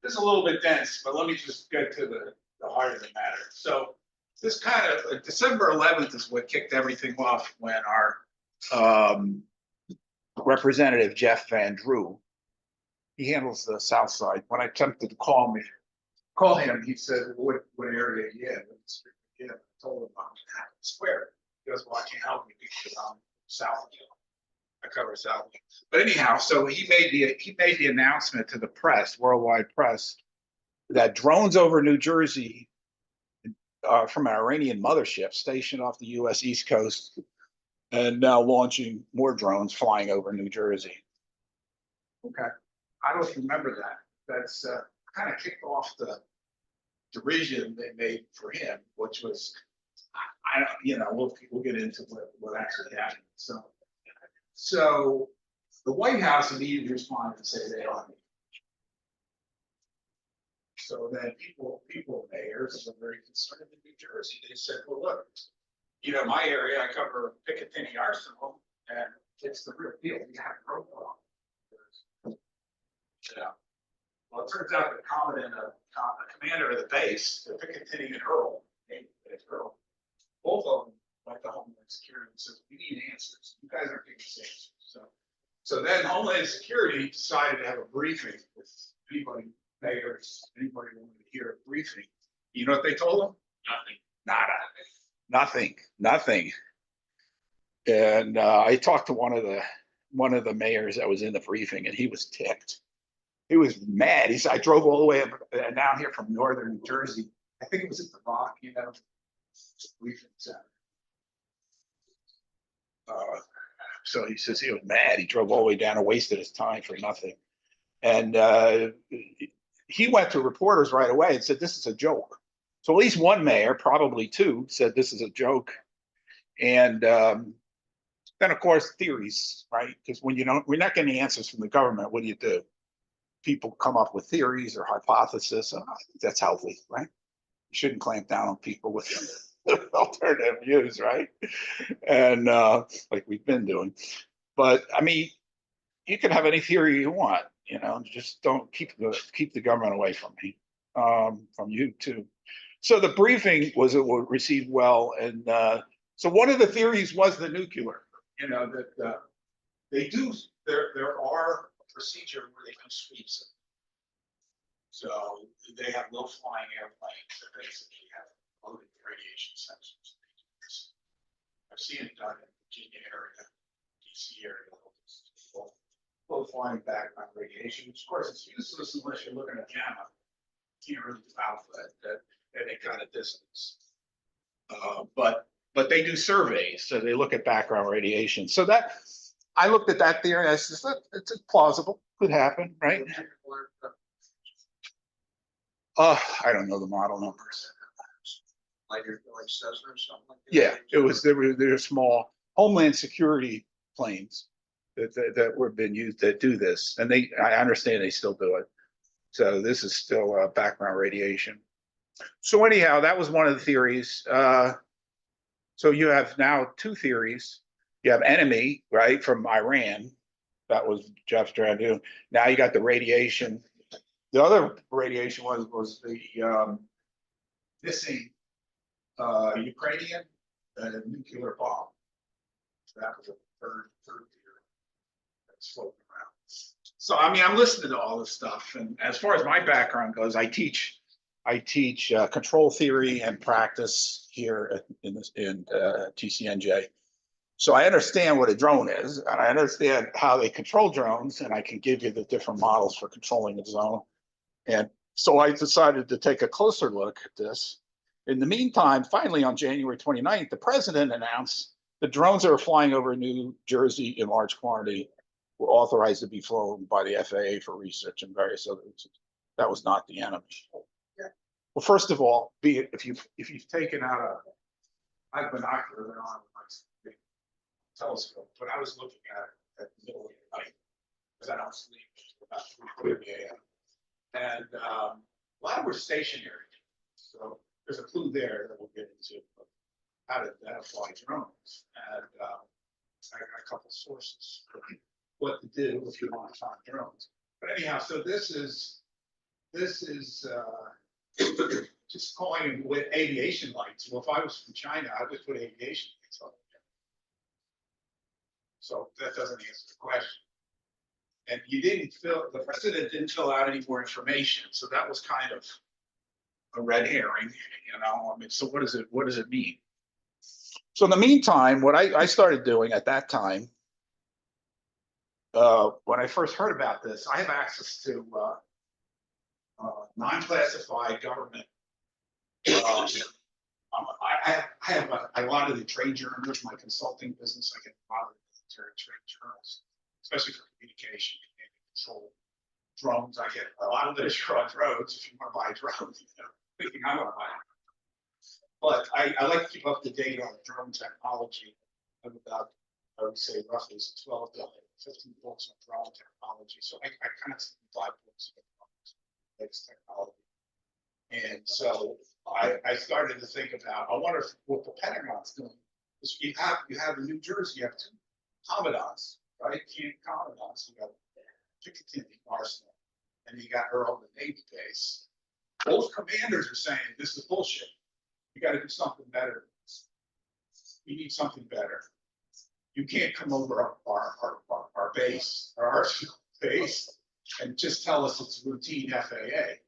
this is a little bit dense, but let me just get to the heart of the matter. So this kind of December 11th is what kicked everything off when our Representative Jeff Van Drew, he handles the South Side. When I attempted to call him, he said, "What area are you in?" I told him I'm in Hampton Square. He goes, "Well, I can't help you because I'm South. I cover South." But anyhow, so he made the announcement to the press, worldwide press, that drones over New Jersey from an Iranian mothership stationed off the U.S. East Coast, and now launching more drones flying over New Jersey. Okay, I don't remember that. That's kind of kicked off the derision they made for him, which was, I don't, you know, we'll get into what actually happened. So the White House immediately responded and said they are. So then mayors were very concerned in New Jersey. They said, "Well, look, you know, my area, I cover Picatinny Arsenal, and it's the real deal. We have no problem." Yeah. Well, it turns out the commandant, the commander of the base, the Picatinny and Earle, both of them went to Homeland Security and said, "We need answers. You guys aren't giving us answers." So then Homeland Security decided to have a briefing with anybody, mayors, anybody who wanted to hear a briefing. You know what they told them? Nothing. Nothing. And I talked to one of the mayors that was in the briefing, and he was ticked. He was mad. He said, "I drove all the way up down here from northern New Jersey. I think it was at the Rock, you know, briefing center." So he says he was mad. He drove all the way down and wasted his time for nothing. And he went to reporters right away and said, "This is a joke." So at least one mayor, probably two, said this is a joke. And then, of course, theories, right? Because when we're not getting answers from the government, what do? People come up with theories or hypotheses. I think that's healthy, right? You shouldn't clamp down on people with alternative views, right? And like we've been doing. But I mean, you can have any theory you want, you know, just don't keep the government away from me, from you too. So the briefing was received well, and so one of the theories was the nuclear. You know that there are a procedure where they do sweeps. So they have low flying airplanes that basically have loaded radiation sensors. I've seen it done in the Virginia area, DC area. Low flying background radiation, which of course is useless unless you're looking at gamma. You can't really do alpha at any kind of distance. But they do surveys, so they look at background radiation. So that I looked at that theory, and I said, it's plausible, could happen, right? I don't know the model numbers. Like Cessna or something like that? Yeah, they were small Homeland Security planes that were being used to do this, and I understand they still do it. So this is still background radiation. So anyhow, that was one of the theories. So you have now two theories. You have enemy, right, from Iran. That was Jeff Van Drew. Now you got the radiation. The other radiation was the missing Ukrainian nuclear bomb. That was a third theory that's floating around. So I mean, I'm listening to all this stuff, and as far as my background goes, I teach control theory and practice here in TCNJ. So I understand what a drone is, and I understand how they control drones, and I can give you the different models for controlling the zone. And so I decided to take a closer look at this. In the meantime, finally on January 29th, the president announced the drones that are flying over New Jersey in large quantity were authorized to be flown by the FAA for research and various other reasons. That was not the enemy. Well, first of all, if you've taken out a binocular on a telescope, but I was looking at the middle of the night because I don't sleep about 3:30 a.m. And a lot were stationary. So there's a clue there that we'll get into how to identify drones. And I got a couple sources for what to do if you want to find drones. But anyhow, so this is this is just calling with aviation lights. Well, if I was from China, I would put aviation lights on. So that doesn't answer the question. And the president didn't fill out any more information. So that was kind of a red herring, I mean, so what does it mean? So in the meantime, what I started doing at that time, when I first heard about this, I have access to non-classified government. I have a lot of the trade journals, my consulting business. I get a lot of military trade journals, especially for communication, command and control. Drones, I get a lot of literature on drones. If you want to buy drones, thinking I want to buy them. But I like to keep up to date on drone technology. I have about, I would say, roughly 12 to 15 books on drone technology. So I kind of 5 books on latest technology. And so I started to think about, I wonder what the Pentagon's doing. Because you have in New Jersey, you have 2 commandants, right? Camp commandants. You got Picatinny Arsenal, and you got Earle, the Navy base. Both commanders are saying this is bullshit. You got to do something better. You need something better. You can't come over our base, our arsenal base, and just tell us it's routine FAA.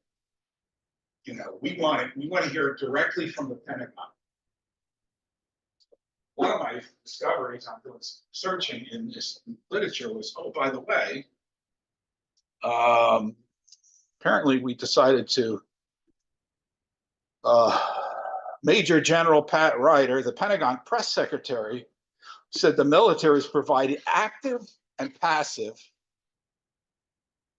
We want to hear it directly from the Pentagon. One of my discoveries, I'm doing some searching in this literature, was, oh, by the way, apparently we decided to, Major General Pat Ryder, the Pentagon press secretary, said the military is providing active and passive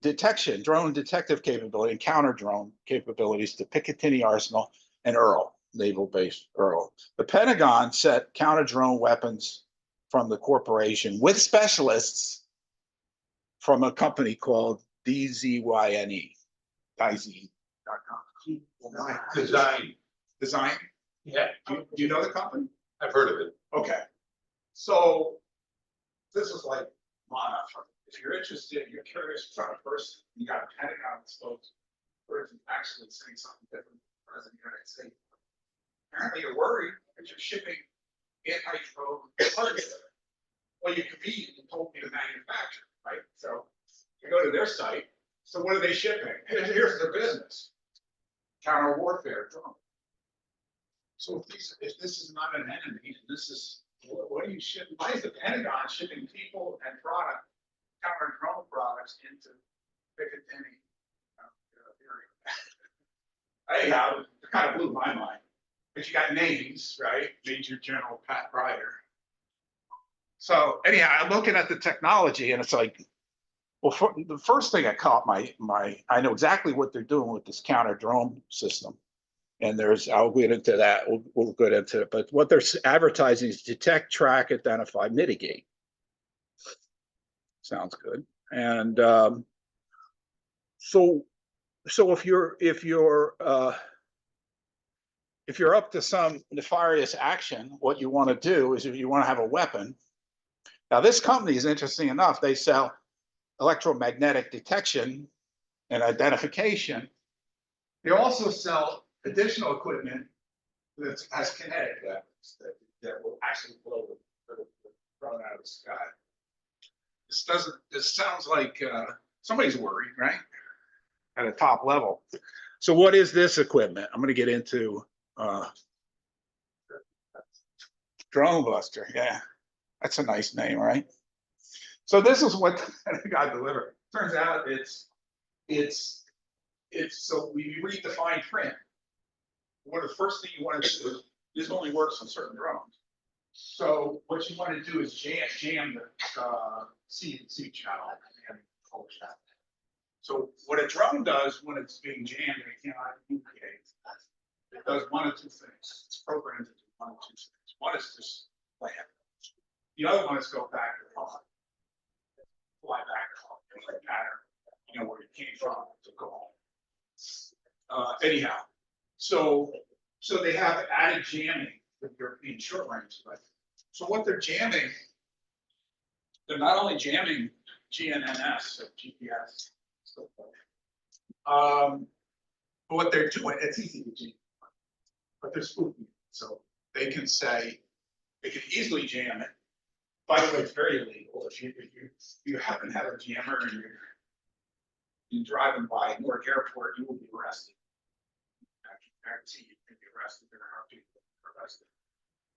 detection, drone detective capability and counter drone capabilities to Picatinny Arsenal and Earle, Naval Base Earle. The Pentagon set counter drone weapons from the corporation with specialists from a company called DZYNE, DZYNE.com. Design? Yeah. Do you know the company? I've heard of it. Okay. So this is like mana. If you're interested, you're curious about a person, you got a Pentagon spokesperson actually saying something different from the President of the United States. Apparently you're worried that you're shipping anti-drone parts. Well, you conveniently told me to manufacture, right? So you go to their site. So what are they shipping? Here's their business. Counter warfare drone. So if this is not an enemy, and this is, what are you shipping? Why is the Pentagon shipping people and product, counter drone products into Picatinny? Anyhow, it kind of blew my mind. But you got names, right? Major General Pat Ryder. So anyhow, I'm looking at the technology, and it's like, well, the first thing I caught I know exactly what they're doing with this counter drone system. And I'll get into that. We'll get into it. But what they're advertising is detect, track, identify, mitigate. Sounds good. And so if you're up to some nefarious action, what you want to do is, if you want to have a weapon. Now, this company is interesting enough. They sell electromagnetic detection and identification. They also sell additional equipment that has kinetic weapons that will actually blow the drone out of the sky. This sounds like somebody's worried, right? At a top level. So what is this equipment? I'm going to get into Drone Buster. Yeah, that's a nice name, right? So this is what got delivered. Turns out it's so we read the fine print. What the first thing you want to do, this only works on certain drones. So what you want to do is jam the C channel and control channel. So what a drone does when it's being jammed and it cannot communicate, it does one of 2 things. It's programmed to do one of 2 things. One is just land. The other one is go back to home. Fly back to home. Like pattern, where you came from to go home. Anyhow. So they have added jamming with European short range. So what they're jamming, they're not only jamming GNSS, so GPS, But what they're doing, it's easy to jam, but they're spooking. So they can say, they can easily jam it. By the way, it's very illegal. If you happen to have a jammer and you're driving by Newark Airport, you will be arrested. I can guarantee you can be arrested. There are people arrested.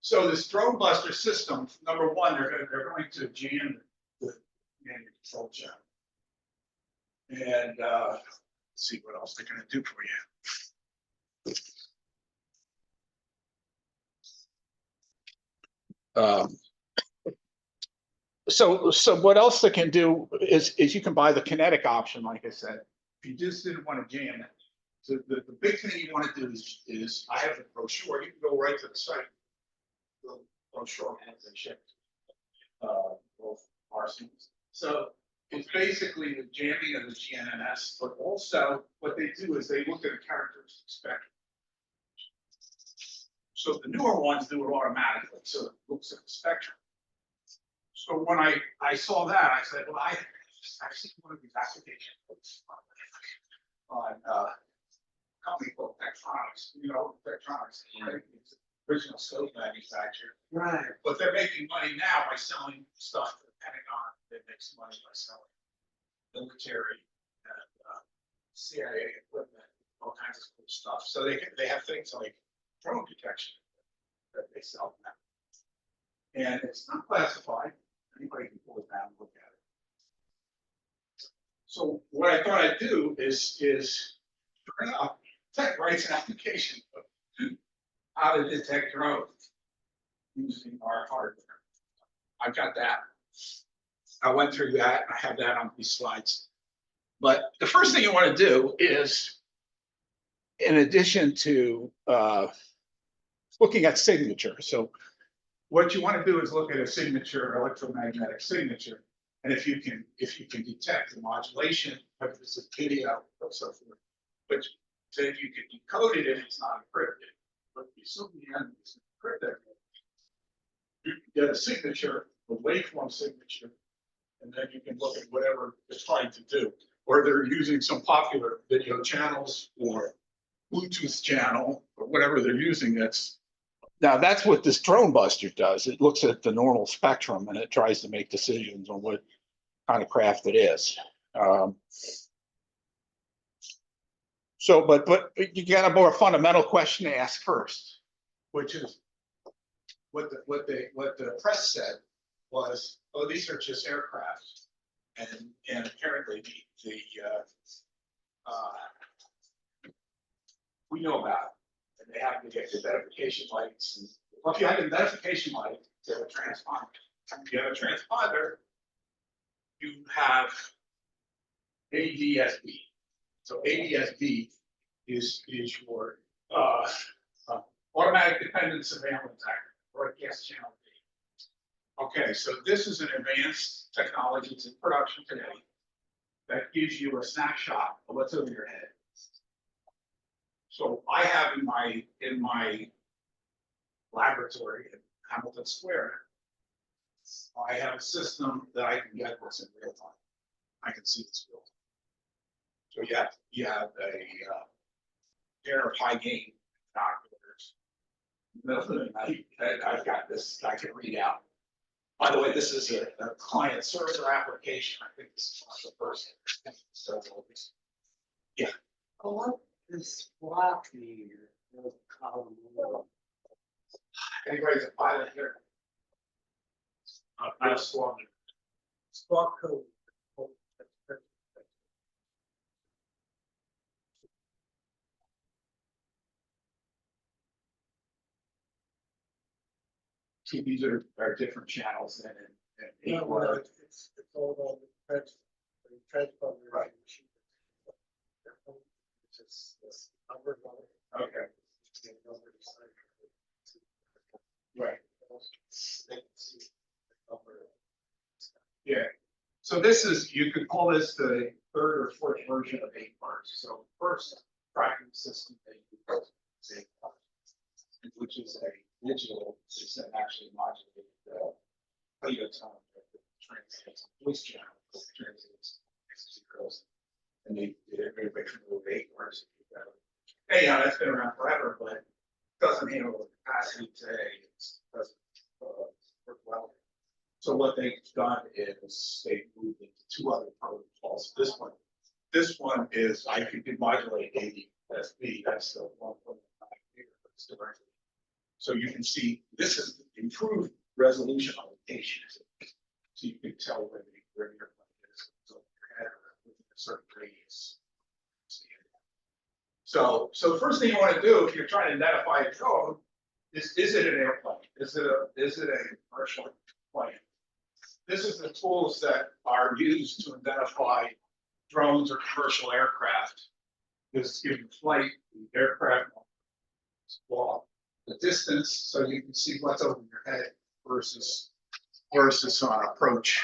So this drone buster system, number one, they're going to jam the command and control channel. And let's see what else they're going to do for you. So what else they can do is you can buy the kinetic option, like I said. If you just didn't want to jam it, so the big thing you want to do is I have a brochure. You can go right to the site. The brochure has been shipped. Both RCs. So it's basically the jamming of the GNSS, but also what they do is they look at a characteristic spectrum. So the newer ones do it automatically, so it looks at the spectrum. So when I saw that, I said, well, I've seen one of these application books on a company called Tektronix, Tektronix, right? It's original scope manufacturer. Right. But they're making money now by selling stuff to the Pentagon that makes money by selling military and CIA equipment, all kinds of cool stuff. So they have things like drone detection that they sell now. And it's not classified. Anybody can pull it down and look at it. So what I thought I'd do is turn up, Tech writes an application book how to detect drones using our hardware. I've got that. I went through that. I have that on these slides. But the first thing you want to do is, in addition to looking at signature. So what you want to do is look at a signature, electromagnetic signature, and if you can detect the modulation, whether it's a video or so forth, but then you can decode it if it's not encrypted. But if you assume the end is encrypted, you can get a signature, a waveform signature, and then you can look at whatever it's trying to do. Or they're using some popular video channels or Bluetooth channel or whatever they're using that's. Now that's what this drone buster does. It looks at the normal spectrum and it tries to make decisions on what kind of craft it is. But you got a more fundamental question to ask first, which is what the press said was, oh, these are just aircraft, and apparently we know about it. And they have to get identification lights. And, well, if you have an identification light, you have a transponder. If you have a transponder, you have ADSB. So ADSB is your automatic dependent surveillance actor, broadcast channel B. Okay, so this is an advanced technology. It's in production today that gives you a snapshot of what's over your head. So I have in my laboratory at Hamilton Square, I have a system that I can get what's in real time. I can see this real time. So you have a pair of high gain binoculars. Middle of the night, I've got this I can read out. By the way, this is a client server application. I think this is the first. So yeah. Oh, what is block here? Anybody's a pilot here? I was swapping. Squawk code. TVs are different channels than in No, well, it's all about the transponder. Right. It's just number one. Okay. Right. Yeah. So this is, you could call this the third or fourth version of 8 parts. So first tracking system that you built is 8 parts, which is a digital system actually modulated audio tone that translates voice channel, translates zeros. And they did everybody from the 8 parts. anyhow, that's been around forever, but doesn't handle the capacity today. It doesn't work well. So what they've done is they've moved into two other protocols. This one is I can modulate 80 SP. That's the 1.9 gigahertz directly. So you can see this is improved resolution on location. So you can tell where your plane is over your head or within a certain radius. So the first thing you want to do if you're trying to identify a drone is it an airplane? Is it a commercial plane? This is the tools that are used to identify drones or commercial aircraft. This is giving flight, the aircraft, well, the distance, so you can see what's over your head versus on approach.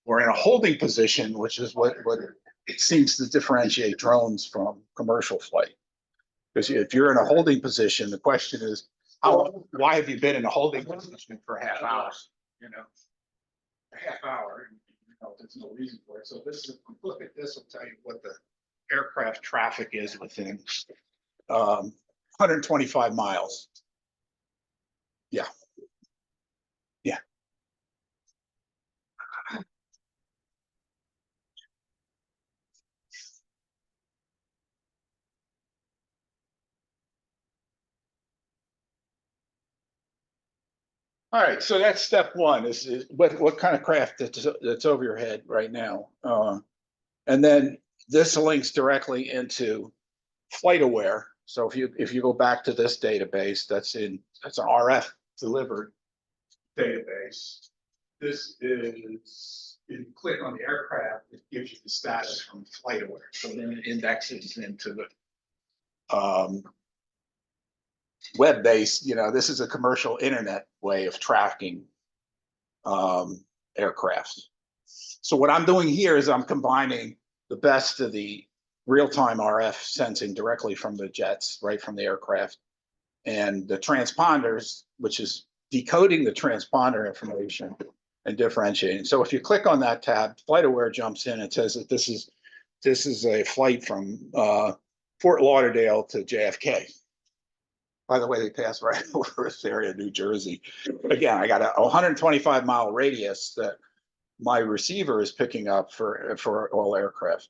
Or in a holding position, which is what it seems to differentiate drones from commercial flight. Because if you're in a holding position, the question is, why have you been in a holding position for a half hour? You know, a half hour, you know, there's no reason for it. So this is, look at this, will tell you what the aircraft traffic is within 125 miles. Yeah. Yeah. All right, so that's step one is what kind of craft that's over your head right now. And then this links directly into flight aware. So if you go back to this database, that's an RF delivered database. This is, if you click on the aircraft, it gives you the status from flight aware. So then it indexes into the web-based, you know, this is a commercial internet way of tracking aircraft. So what I'm doing here is I'm combining the best of the real-time RF sensing directly from the jets, right from the aircraft, and the transponders, which is decoding the transponder information and differentiating. So if you click on that tab, FlightAware jumps in and says that this is a flight from Fort Lauderdale to JFK. By the way, they pass right over this area, New Jersey. Again, I got a 125-mile radius that my receiver is picking up for all aircraft.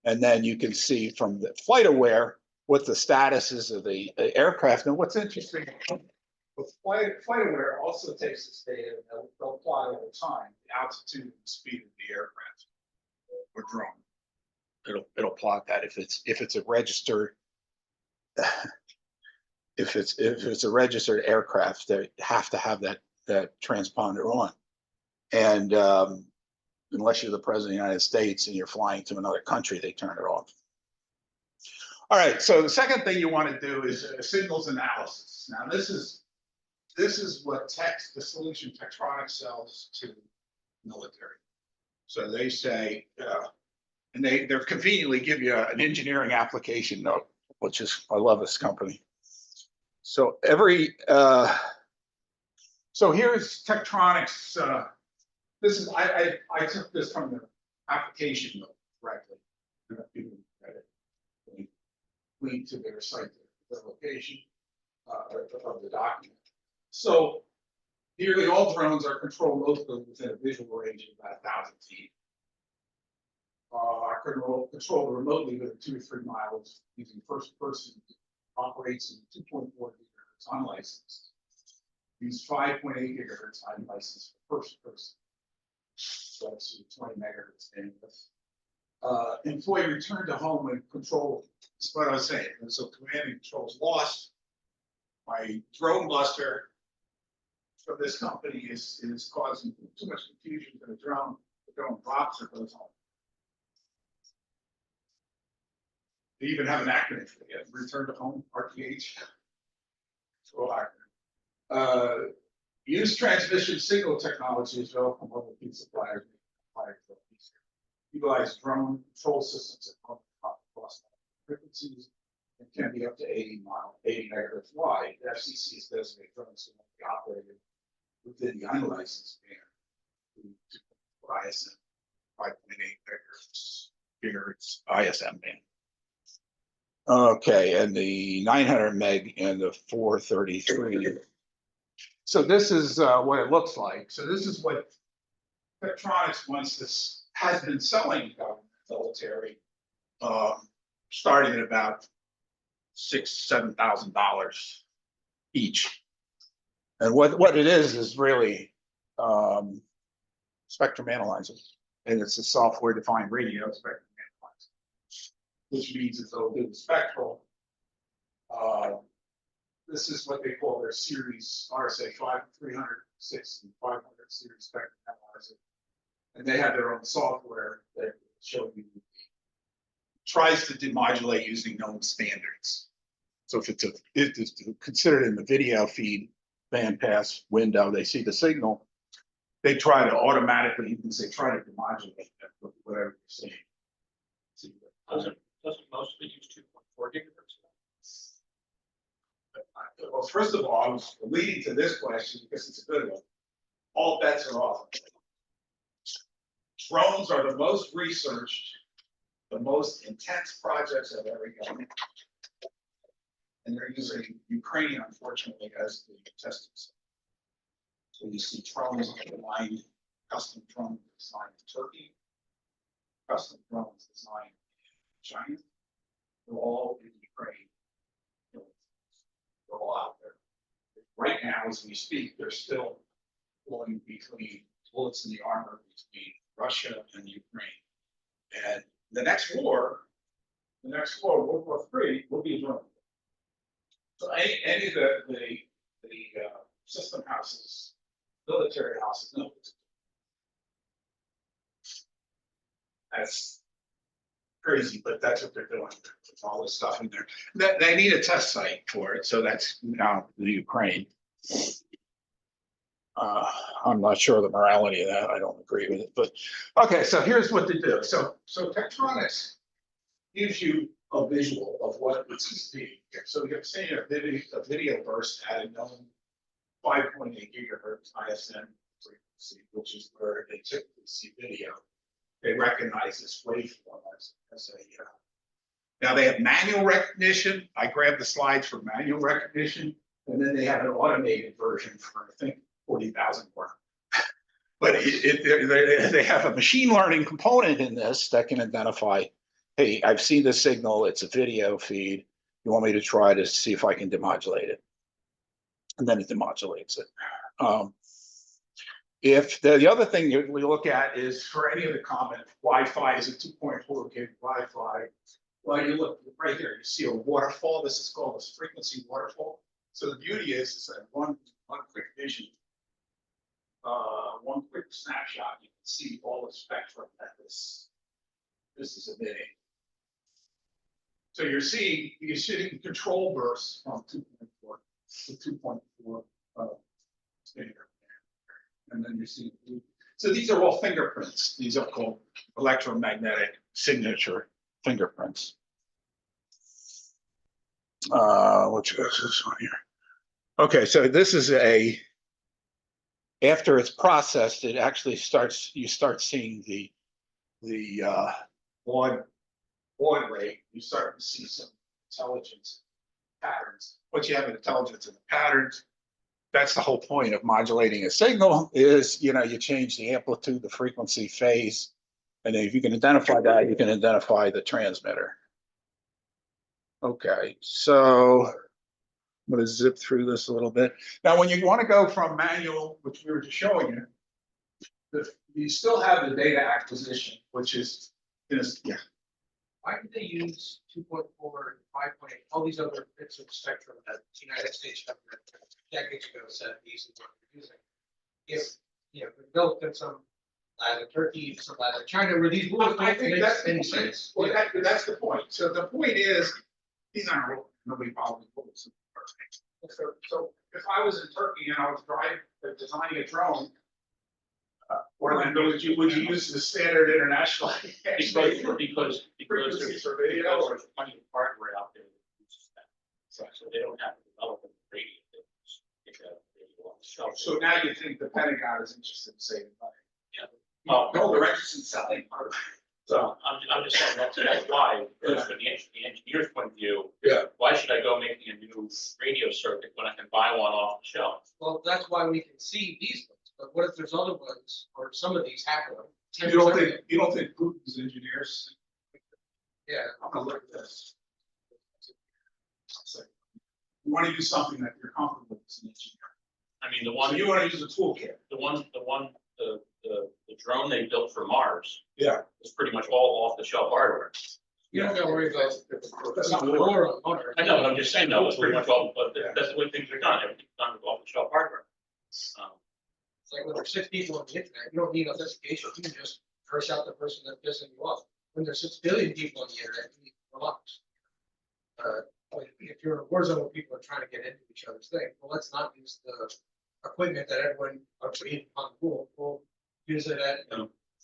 And then you can see from the FlightAware what the status is of the aircraft. And what's interesting, with FlightAware also takes this data and they'll plot over time the altitude and speed of the aircraft or drone. It'll plot that if it's a registered if it's a registered aircraft, they have to have that transponder on. And unless you're the president of the United States and you're flying to another country, they turn it off. All right, so the second thing you want to do is signals analysis. Now this is what the solution Tektronix sells to military. So they say, and they're conveniently give you an engineering application note, which is, I love this company. So so here's Tektronix. This is I took this from the application note directly. Link to their site, the location of the document. So nearly all drones are controlled locally within a visual range of about 1,000 feet. Are controlled remotely within 2 to 3 miles using first person, operates in 2.4 gigahertz unlicensed. Use 5.8 gigahertz unlicensed for first person. So that's 20 megahertz bandwidth. Employee return to home and control. That's what I was saying. And so command and control is lost. My drone buster from this company is causing too much confusion for the drone. The drone drops or goes home. They even have an acronym for it. Return to home, RTH. Use transmission signal technology as well from mobile feed suppliers. Utilize drone control systems across frequencies and can be up to 80 megahertz wide. The FCC is designated drones to be operated within the unlicensed band to ISM 5.8 gigahertz ISM band. Okay, and the 900 meg and the 433. So this is what it looks like. So this is what Electronics once this has been selling government military, starting at about $6,000–7,000 each. And what it is really spectrum analyzers, and it's a software-defined radio spectrum analyzer, which means it'll do the spectral. This is what they call their series RSA 306 and 500 series spectrum analyzer, and they have their own software that show you tries to demodulate using known standards. So if it is considered in the video feed bandpass window, they see the signal, they try to automatically, you can say, try to demodulate that with whatever you're saying. Doesn't mostly use 2.4 gigahertz? Well, first of all, I was leading to this question because it's a good one. All bets are off. Drones are the most researched, the most intense projects I've ever done. And they're using Ukraine, unfortunately, as the testing site. So you see drones designed, custom drones designed in Turkey, custom drones designed in China. They're all in Ukraine. They're all out there. Right now, as we speak, they're still flowing between bullets in the armor between Russia and Ukraine. And the next war, World War III, will be a drone. So any of the system houses, military houses, no. That's crazy, but that's what they're doing. There's all this stuff in there. They need a test site for it, so that's now the Ukraine. I'm not sure the morality of that. I don't agree with it, but okay. So here's what to do. So Tektronix gives you a visual of what it's supposed to be. So you're seeing a video burst at a known 5.8 gigahertz ISM frequency, which is where they typically see video. They recognize this waveform as a. Now they have manual recognition. I grabbed the slides for manual recognition, and then they have an automated version for, I think, 40,000 more. But they have a machine learning component in this that can identify, hey, I've seen the signal, it's a video feed. You want me to try to see if I can demodulate it? And then it demodulates it. If the other thing we look at is for any of the comment, Wi-Fi is a 2.4 gig Wi-Fi. Well, you look right here, you see a waterfall. This is called a frequency waterfall. So the beauty is that one quick vision, one quick snapshot, you can see all the spectrum that this is emitting. So you're seeing control bursts from 2.4 to 2.4 standard. And then you're seeing, so these are all fingerprints. These are called electromagnetic signature fingerprints. Which goes this one here. Okay, so this is after it's processed, it actually you start seeing the baud rate. You start to see some intelligence patterns. Once you have an intelligence in the patterns, that's the whole point of modulating a signal is, you change the amplitude, the frequency, phase. And if you can identify that, you can identify the transmitter. Okay, so I'm going to zip through this a little bit. Now, when you want to go from manual, which we were just showing you, you still have the data acquisition, which is, yeah. Why did they use 2.4, 5.8, all these other bits of spectrum that the United States government decades ago said these are what we're using? If we built in some lab in Turkey, some lab in China, where these rules don't make any sense. Well, that's the point. So the point is, these aren't rules. Nobody follows the rules. So if I was in Turkey and I was designing a drone, Orlando, would you use the standard international? because there's plenty of hardware out there that uses that. So they don't have to develop a radio. So now you think the Pentagon is interested in saving money? Yeah. No, they're interested in selling hardware. So I'm just saying that's why, from the engineer's point of view. Yeah. Why should I go making a new radio circuit when I can buy one off the shelf? Well, that's why we can see these ones, but what if there's other ones, or some of these happen? You don't think Putin's engineers? Yeah. I'm gonna look at this. You want to use something that you're comfortable with as an engineer. I mean, the So one, you want to use a toolkit. the drone they built for Mars. Yeah. Was pretty much all off the shelf hardware. You don't gotta worry about. That's not War on Mars. I know, but I'm just saying though, it's pretty much all, but that's the way things are done, everything's done with off the shelf hardware. It's like when there's 6 people on the internet, you don't need authentication, you can just curse out the person that's pissing you off. When there's 6 billion people on the internet, you need to relax. If you're in a war zone where people are trying to get into each other's thing, well, let's not use the equipment that everyone agreed upon the rule. We'll use it at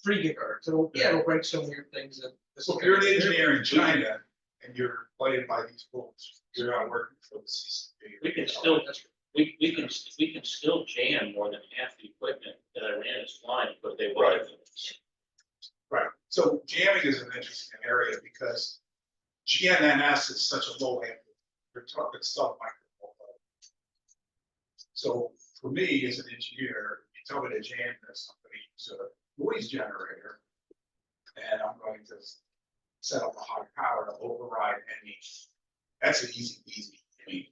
3 gigahertz. It'll break some weird things. So if you're an engineer in China and you're playing by these rules, you're not working for the CCP. We can still, we can still jam more than half the equipment that Iran is flying, but they Right. want. Right. So jamming is an interesting area because GNSS is such a low end. You're talking sub-micro. So for me as an engineer, you tell me to jam this, I'm going to use a noise generator, and I'm going to set up a high power to override any. That's an easy. I mean,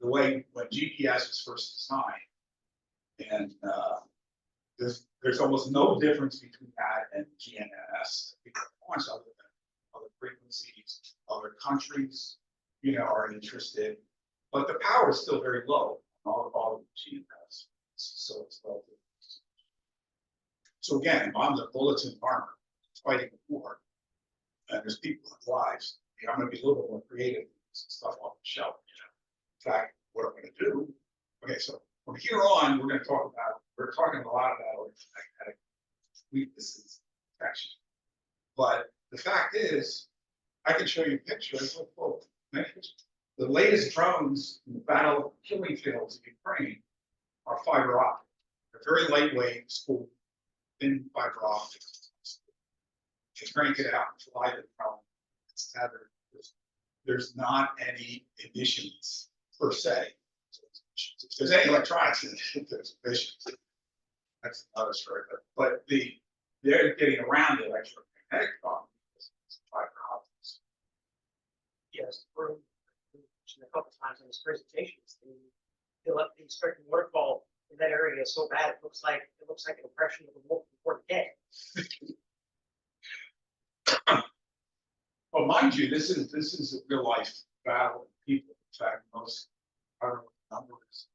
the way when GPS was first designed, and there's almost no difference between that and GNSS. Because other than other frequencies, other countries, are interested, but the power is still very low on all of the GNSS. So it's low. So again, if I'm the bulletin armor fighting a war, and there's people with lives, I'm going to be a little bit more creative, stuff off the shelf. In fact, what I'm going to do. Okay, so from here on, we're talking a lot about electromagnetic weaknesses, actually. But the fact is, I can show you pictures of both. The latest drones in the battle killing fields in Ukraine are fiber optic. They're very lightweight, spool, thin fiber optics. You crank it out and fly the drone. It's tethered. There's not any emissions per se. If there's any electronics in it, there's emissions. That's another story. But they're getting around the electromagnetic problem because it's fiber optics. Yes, we're mentioned a couple times in his presentations, the expected waterfall in that area is so bad, it looks like an impression of a wolf before the day. Well, mind you, this is a real life battle. People, in fact, most numbers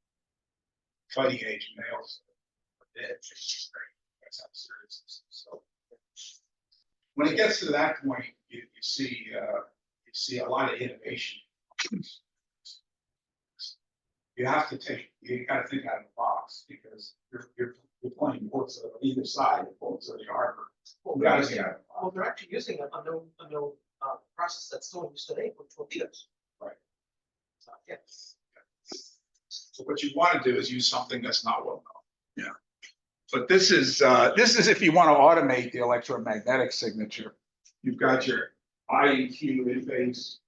fighting age males are dead. That's how serious this is. So when it gets to that point, you see a lot of innovation. You have to you got to think out of the box because you're playing bullets on either side, bullets on the harbor. Well, they're actually using a known process that's still in use today for torpedoes. Right. Yeah. So what you want to do is use something that's not well known. Yeah. But this is if you want to automate the electromagnetic signature. You've got your IEQ in-phase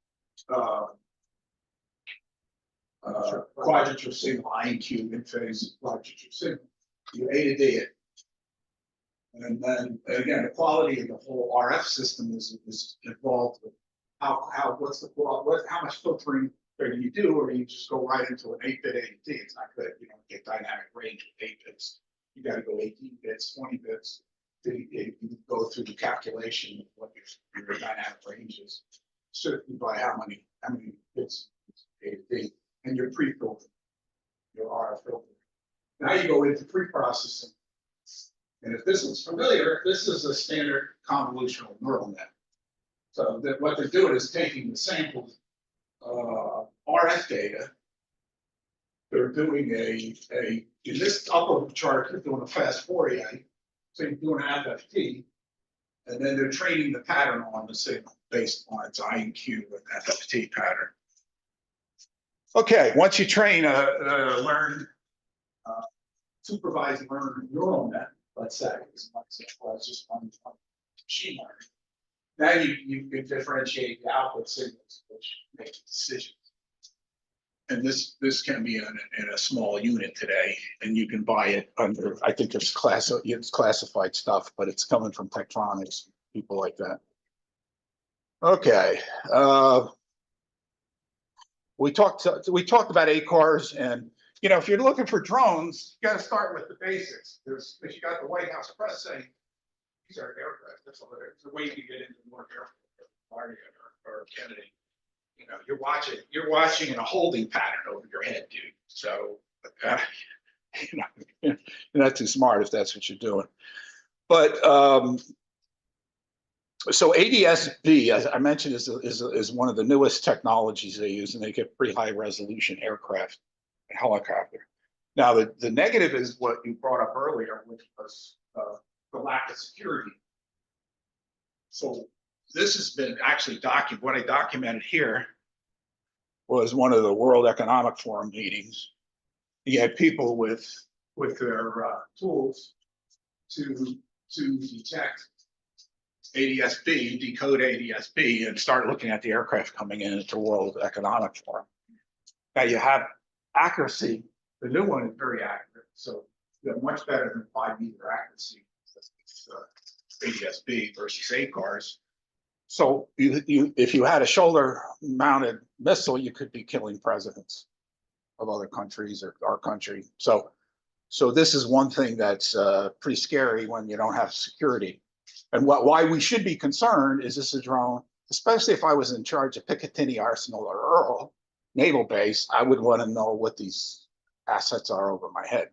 quadrature signal, IEQ in-phase quadrature signal. You A to D it. And then again, the quality of the whole RF system is involved with how much filtering do you do, or you just go right into an 8-bit AD. It's not good. You don't get dynamic range with 8 bits. You got to go 18 bits, 20 bits. You go through the calculation of what your dynamic range is, certainly by how many bits A to D, and your pre-filter, your RF filter. Now you go into pre-processing. And if this is familiar, this is a standard convolutional neural net. So what they're doing is taking the sample RF data. They're doing in this upper chart, they're doing a fast Fourier. So you're doing an FFT, and then they're training the pattern on the signal based on its INQ with FFT pattern. Okay, once you train Supervised learned neural net, let's say, is one example, that's just one machine learning. Now you can differentiate the output signals, which makes decisions. And this can be in a small unit today, and you can buy it under, I think it's classified stuff, but it's coming from Tektronix, people like that. Okay, we talked about ACARs, and you know, if you're looking for drones, you got to start with the basics. Because you got the White House press saying these are aircraft. That's all there is. The way you get into more aircraft, or Kennedy. You know, you're watching in a holding pattern over your head, dude. So, you know, you're not too smart if that's what you're doing. But so ADS-B, as I mentioned, is one of the newest technologies they use, and they get pretty high resolution aircraft, helicopter. Now, the negative is what you brought up earlier, which was the lack of security. So this has been actually documented. What I documented here was one of the World Economic Forum meetings. You had people with their tools to detect ADS-B, decode ADS-B, and start looking at the aircraft coming in at the World Economic Forum. Now you have accuracy. The new one is very accurate, so you have much better than 5-meter accuracy. ADS-B versus ACARs. So if you had a shoulder-mounted missile, you could be killing presidents of other countries or our country. So this is one thing that's pretty scary when you don't have security. And why we should be concerned is this a drone, especially if I was in charge of Picatinny Arsenal or Earle Naval Base, I would want to know what these assets are over my head.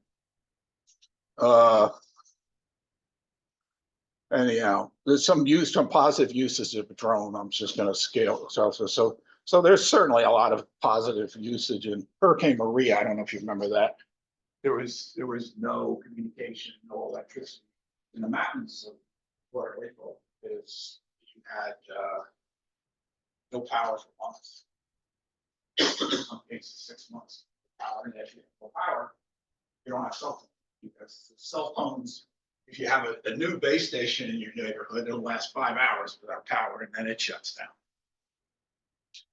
Anyhow, there's some positive uses of a drone. I'm just going to scale. So there's certainly a lot of positive usage. In Hurricane Maria, I don't know if you remember that. There was no communication, no electricity in the mountains of Puerto Rico. Is you had no power for months. In some cases, 6 months. And if you have no power, you don't have cell phones, because the cell phones, if you have a new base station in your neighborhood, it'll last 5 hours without power, and then it shuts down.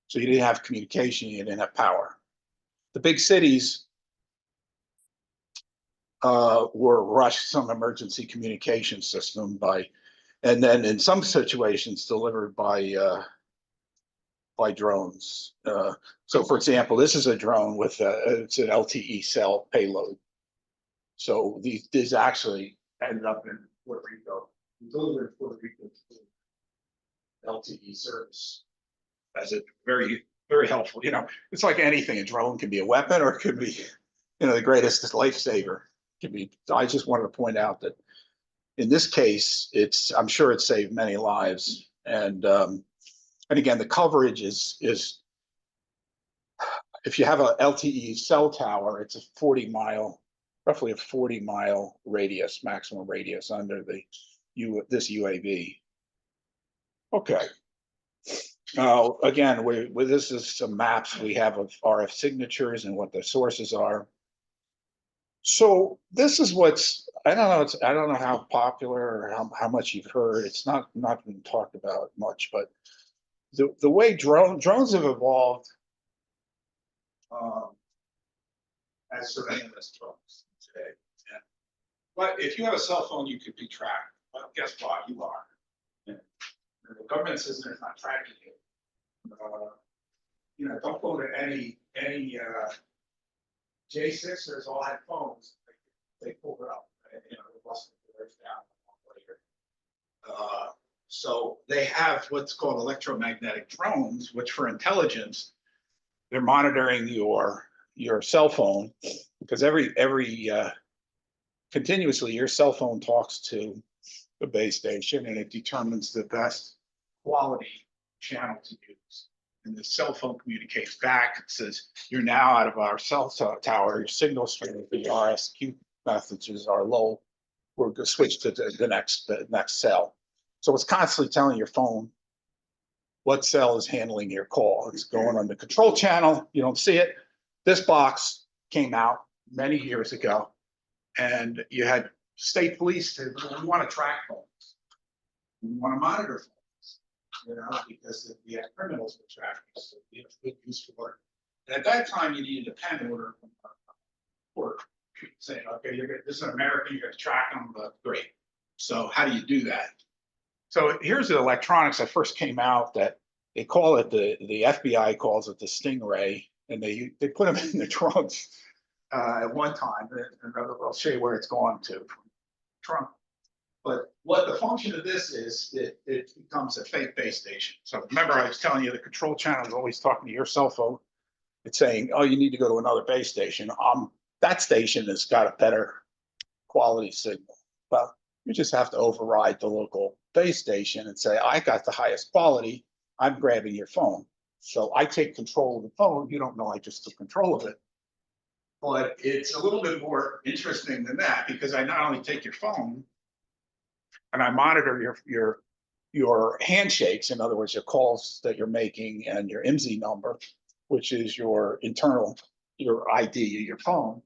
So you didn't have communication, you didn't have power. The big cities were rushed some emergency communication system and then in some situations delivered by drones. So for example, this is a drone with it's an LTE cell payload. So these actually ended up in Puerto Rico. We delivered Puerto Rico LTE service as a very, very helpful. You know, it's like anything. A drone can be a weapon, or it could be, you know, the greatest lifesaver. It can be. I just wanted to point out that in this case, I'm sure it saved many lives. And again, the coverage is if you have a LTE cell tower, it's a 40-mile, roughly a 40-mile radius, maximum radius under this UAV. Okay. Again, this is some maps we have of RF signatures and what the sources are. So this is what's, I don't know how popular or how much you've heard. It's not been talked about much, but the way drones have evolved as surveillance drones today. Yeah. But if you have a cell phone, you could be tracked. But guess what? You are. Yeah. The government says they're not tracking you. You know, don't go to any J6ers all had phones. They pulled it up. You know, it wasn't down later. So they have what's called electromagnetic drones, which for intelligence, they're monitoring your cell phone, because continuously your cell phone talks to the base station, and it determines the best quality channel to use. And the cell phone communicates back. It says, you're now out of our cell tower, your signal strength, the RSQ messages are low. We're going to switch to the next cell. So it's constantly telling your phone what cell is handling your call. It's going on the control channel. You don't see it. This box came out many years ago, and you had state police say, we want to track phones. We want to monitor phones. you know, because the criminals were trafficking, so you know, good use for it. And at that time, you needed a pen order from a court saying, okay, this is an American, you're gonna track them, but great. So how do you do that? So here's the electronics that first came out that they call it the FBI calls it the Stingray, and they put them in the trunks at one time. And I'll show you where it's gone to from trunk. But what the function of this is, it becomes a fake base station. So remember, I was telling you the control channel is always talking to your cell phone. It's saying, oh, you need to go to another base station. That station has got a better quality signal. Well, you just have to override the local base station and say, I got the highest quality. I'm grabbing your phone. So I take control of the phone. You don't know I just took control of it. But it's a little bit more interesting than that, because I not only take your phone and I monitor your handshakes, in other words, your calls that you're making, and your IMSI number, which is your internal, your ID, your phone.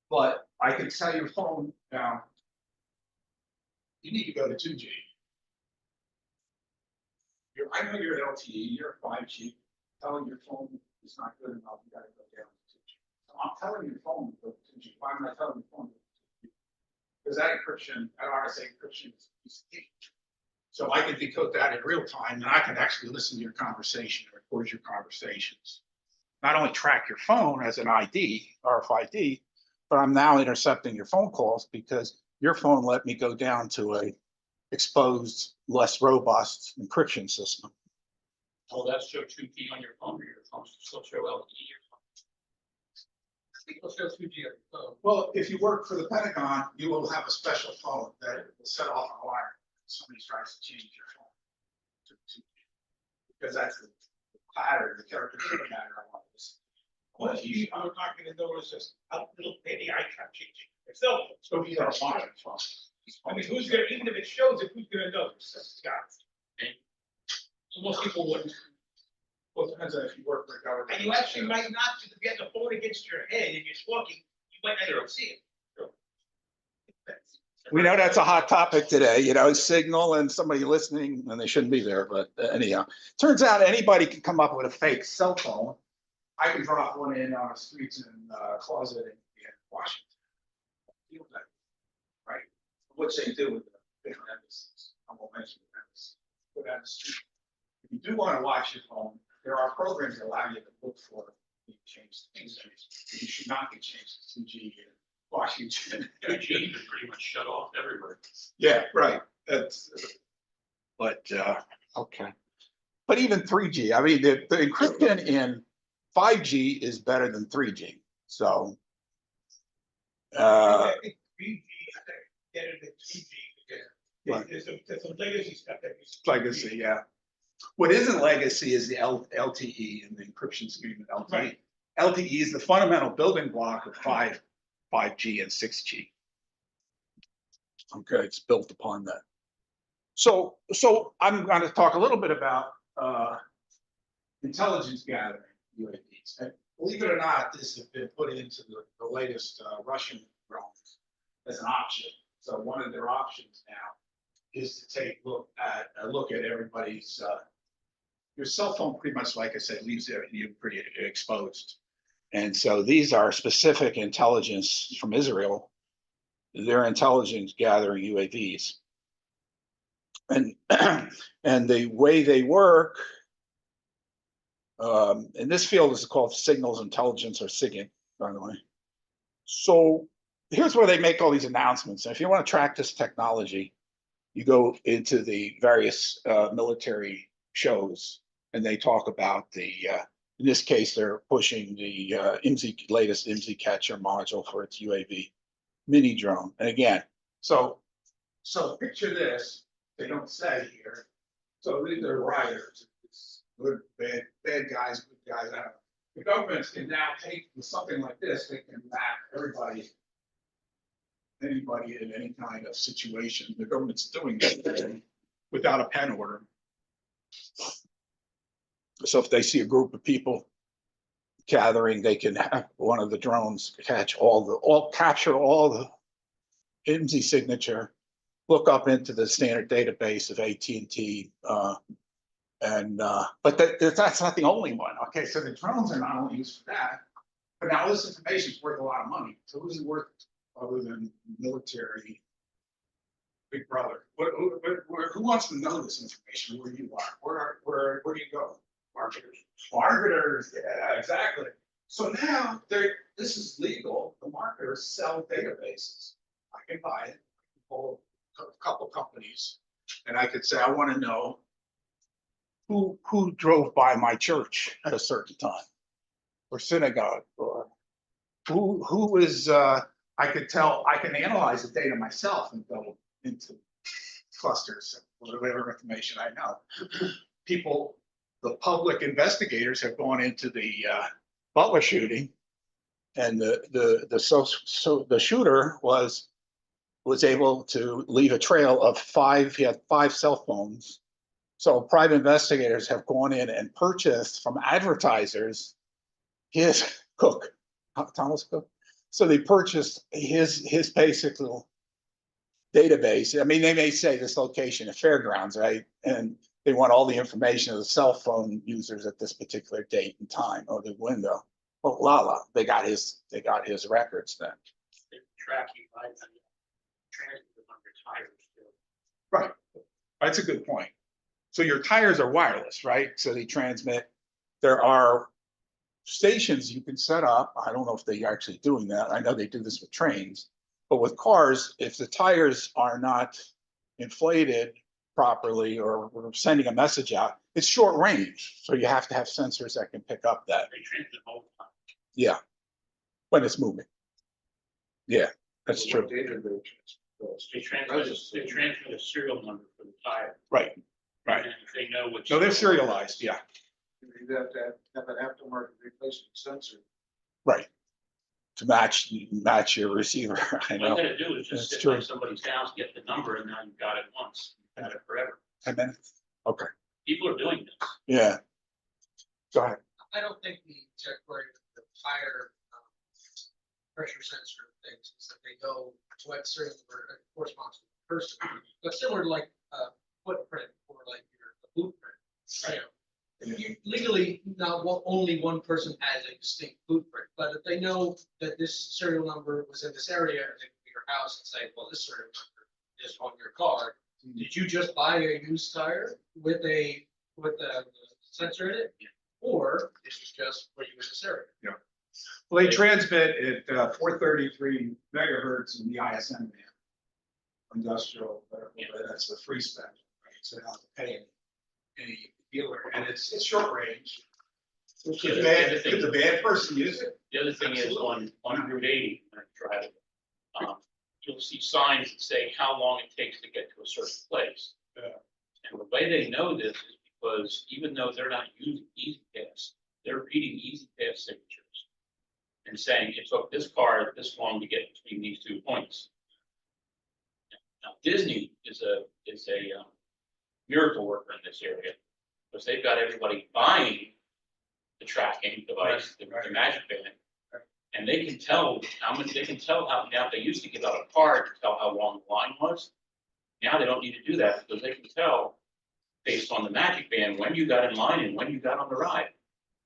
But I can tell your phone now, you need to go to 2G. I know you're at LTE, you're at 5G, telling your phone is not good enough, you gotta go down to 2G. So I'm telling your phone to go to 2G. Why am I telling your phone to go to 2G? Because that encryption, that RSA encryption is key. So I can decode that in real time, and I can actually listen to your conversation, record your conversations. Not only track your phone as an ID, RFID, but I'm now intercepting your phone calls because your phone let me go down to a exposed, less robust encryption system. Oh, that's show 2G on your phone, or your phone still show LTE? People show 2G on your phone. Well, if you work for the Pentagon, you will have a special phone that will set off an alarm if somebody tries to change your phone to 2G. Because that's the pattern, the characteristic pattern I want this. Most people are not gonna notice this, a little baby icon changing. It's no, So these are modern phones. I mean, who's gonna, even if it shows it, who's gonna notice? Most people wouldn't. Well, it depends on if you work for a government. And you actually might not, just get the phone against your head and you're talking, you might not even see it. We know that's a hot topic today, you know, signal and somebody listening, and they shouldn't be there, but anyhow. Turns out anybody can come up with a fake cell phone. I can drop one in on the streets in closet in Washington. Right? Which they do with the different embassies. I won't mention the embassy. Put on the street. If you do want to watch your phone, there are programs that allow you to look for the changed things. You should not be changed to 2G in Washington. 2G is pretty much shut off everywhere. Yeah, right. That's, but okay. But even 3G, I mean, the encryption in 5G is better than 3G. So I think 3G, better than 2G, Right. because there's some legacy stuff that is. legacy, yeah. What isn't legacy is the LTE and the encryption scheme of LTE. Right. LTE is the fundamental building block of 5G and 6G. Okay, it's built upon that. So I'm going to talk a little bit about intelligence gathering UAVs. And believe it or not, this has been put into the latest Russian drones as an option. So one of their options now is to take a look at everybody's. Your cell phone, pretty much, like I said, leaves you pretty exposed. And so these are specific intelligence from Israel. They're intelligence gathering UAVs. And and the way they work in this field is called signals intelligence, or SIGINT, by the way. So here's where they make all these announcements. And if you want to track this technology, you go into the various military shows, and they talk about in this case, they're pushing the latest IMSI catcher module for its UAV mini drone. And again, so picture this. They don't say here. So these are Ryders. It's good, bad guys, good guys. I don't know. The governments can now take something like this. They can map anybody in any kind of situation. The government's doing that without a pen order. So if they see a group of people gathering, they can have one of the drones capture all the IMSI signature, look up into the standard database of AT&T And, but that's not the only one. Okay, so the drones are not only used for that, but now this information is worth a lot of money. So who's it worth other than military? Big brother. Who wants to know this information? Where you are? Where do you go? Marketers. Marketers. Yeah, exactly. So now this is legal. The marketers sell databases. I can buy it. I can pull a couple companies, and I could say I want to know who drove by my church at a certain time, or synagogue, or who is. I could tell. I can analyze the data myself and go into clusters, whatever information I know. People, the public investigators have gone into the Butler shooting, and the shooter was able to leave a trail of 5. He had 5 cell phones. So private investigators have gone in and purchased from advertisers his Cook, Thomas Cook. So they purchased his basic little database. I mean, they may say this location at Fairgrounds, right? And they want all the information of the cell phone users at this particular date and time or the window. Well, they got his records then. They track you by the transfer on your tires too. Right. That's a good point. So your tires are wireless, right? So they transmit. There are stations you can set up. I don't know if they're actually doing that. I know they do this with trains. But with cars, if the tires are not inflated properly or we're sending a message out, it's short range. So you have to have sensors that can pick up that. They transmit all the time. Yeah. When it's moving. Yeah, that's true. They transmit a serial number for the tire. Right. Right. And if they know which. No, they're serialized. Yeah. You have to have an aftermarket replacement sensor. Right. To match your receiver. I All you know. gotta do is just That's sit true. by somebody's house, get the number, and now you've got it once, you've got it forever. 10 minutes. Okay. People are doing this. Yeah. Go ahead. I don't think the tech where the tire pressure sensor things is that they know what certain corresponds to the person, but similar to like footprint or like your blueprint, right? You legally, not only one person has a distinct footprint, but if they know that this serial number was in this area, they can be your house and say, well, this serial number is on your car. Did you just buy a used tire with a sensor in it? Or this is just where you was this area? Yeah. Well, they transmit at 433 megahertz in the ISM band. Industrial, whatever, that's the free spectrum, right? So you don't have to pay any dealer, and it's short range. If the bad person use it. The other thing is on Route 80, when I drive it, you'll see signs that say how long it takes to get to a certain place. Yeah. And the way they know this is because even though they're not using EasyPass, they're reading EasyPass signatures and saying it took this car this long to get between these 2 points. Now Disney is a miracle worker in this area because they've got everybody buying the tracking device, the Magic Band, and they can tell how much. They can tell how. Now they used to give out a card to tell how long the line was. Now they don't need to do that because they can tell based on the Magic Band when you got in line and when you got on the ride,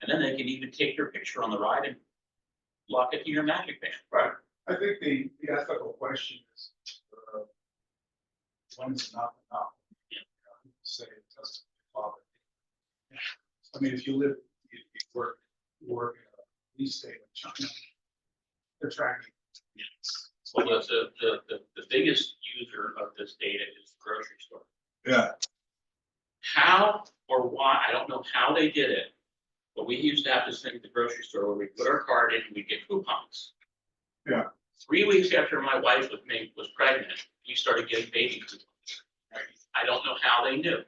and then they can even take your picture on the ride and lock it to your Magic Band. Right. I think the ethical question is when is enough enough? Yeah. Say it doesn't bother. I mean, if you work in a police state in China, they're tracking. Well, the biggest user of this data is the grocery store. Yeah. How or why, I don't know how they did it, but we used to have this thing at the grocery store where we put our card in and we'd get coupons. Yeah. 3 weeks after my wife was pregnant, we started getting baby coupons. I don't know how they knew.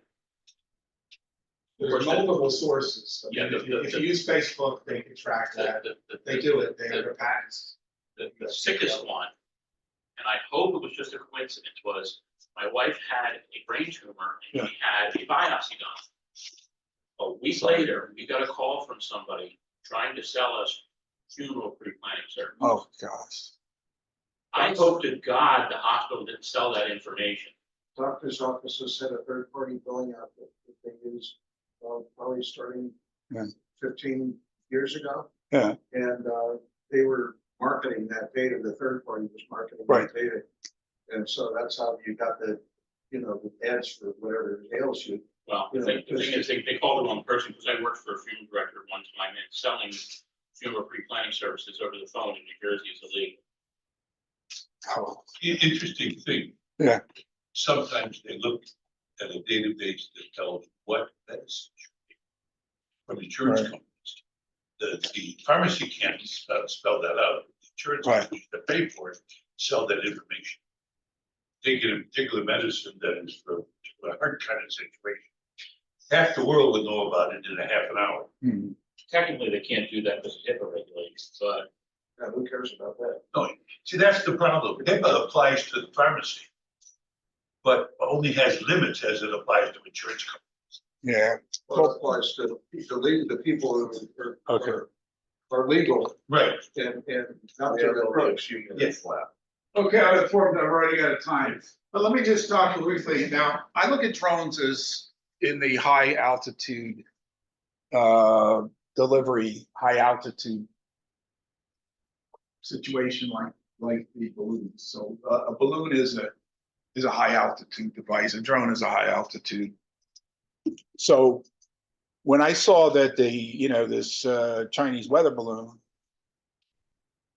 There's multiple sources. I mean, Yeah, if you use Facebook, they can track that. They do it. They have their patents. The sickest one, and I hope it was just a coincidence, was my wife had a brain tumor and she had a biopsy done. A week later, we got a call from somebody trying to sell us funeral pre-planning service. Oh, gosh. I hope to God the hospital didn't sell that information. Doctor's offices had a third party billing outfit that they use probably starting Yeah. 15 years ago. Yeah. And they were marketing that data, the third party was marketing Right. that data. And so that's how you got the, the ads for whatever ails you. Well, the thing is, they called the wrong person, because I worked for a funeral director one time, and selling funeral pre-planning services over the phone in New Jersey is illegal. Oh, Interesting thing. Yeah. Sometimes they look at a database that tells what medicine should be from insurance Right. companies. The pharmacy can't spell that out. The insurance Right. companies that pay for it sell that information. They get a particular medicine that is for a heart kind of situation. Half the world would know about it in a half an hour. hmm. Technically, they can't do that because of HIPAA regulations, but Yeah, who cares about that? No, see, that's the problem. HIPAA applies to the pharmacy, but only has limits as it applies to insurance companies. Yeah. Well, it applies to the people who Okay. are legal Right. and not to the crooks. Yes. Okay, I'm informed that I'm already out of time, but let me just talk briefly. Now, I look at drones as in the high altitude delivery, high altitude situation like the balloons. So a balloon is a high altitude device. A drone is a high altitude. So when I saw that this Chinese weather balloon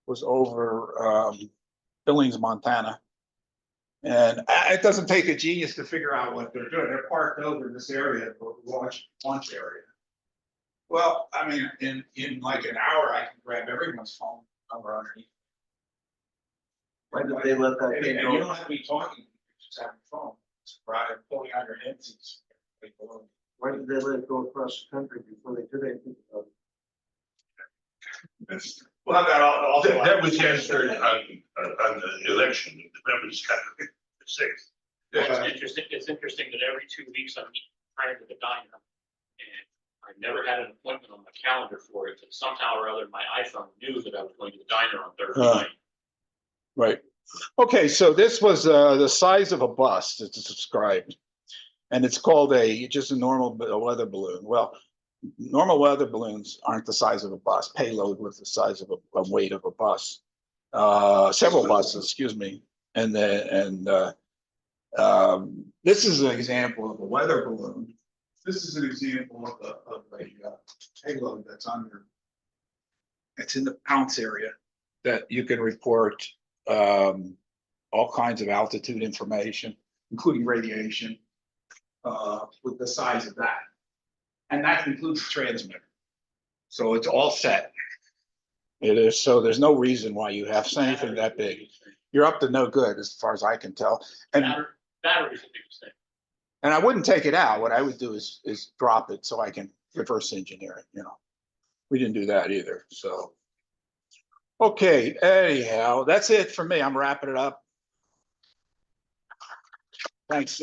was over Billings, Montana. And it doesn't take a genius to figure out what they're doing. They're parked over in this area, the launch area. Well, I mean, in like an hour, I can grab everyone's phone number underneath. Why did they let that And thing you go? don't have to be talking, you just have your phone. It's right, pulling out your headsets. Why did they let it go across the country before they did anything about it? Well, that That was answered on the election, November 6th. it's interesting that every 2 weeks I'm trying to the diner. And I never had an appointment on my calendar for it, but somehow or other, my iPhone knew that I was going to the diner on Thursday night. Right. Okay, so this was the size of a bus that's described. And it's called just a normal weather balloon. Well, normal weather balloons aren't the size of a bus. Payload was the size of a weight of a bus. Several buses, excuse me. And this is an example of a weather balloon. This is an example of a payload that's under. It's in the ounce area that you can report all kinds of altitude information, including radiation, with the size of that. And that includes the transmitter. So it's all set. It is, so there's no reason why you have anything that big. You're up to no good as far as I can tell. And Battery's the biggest thing. I wouldn't take it out. What I would do is drop it so I can reverse engineer it, We didn't do that either, so. Okay, anyhow, that's it for me. I'm wrapping it up. Thanks.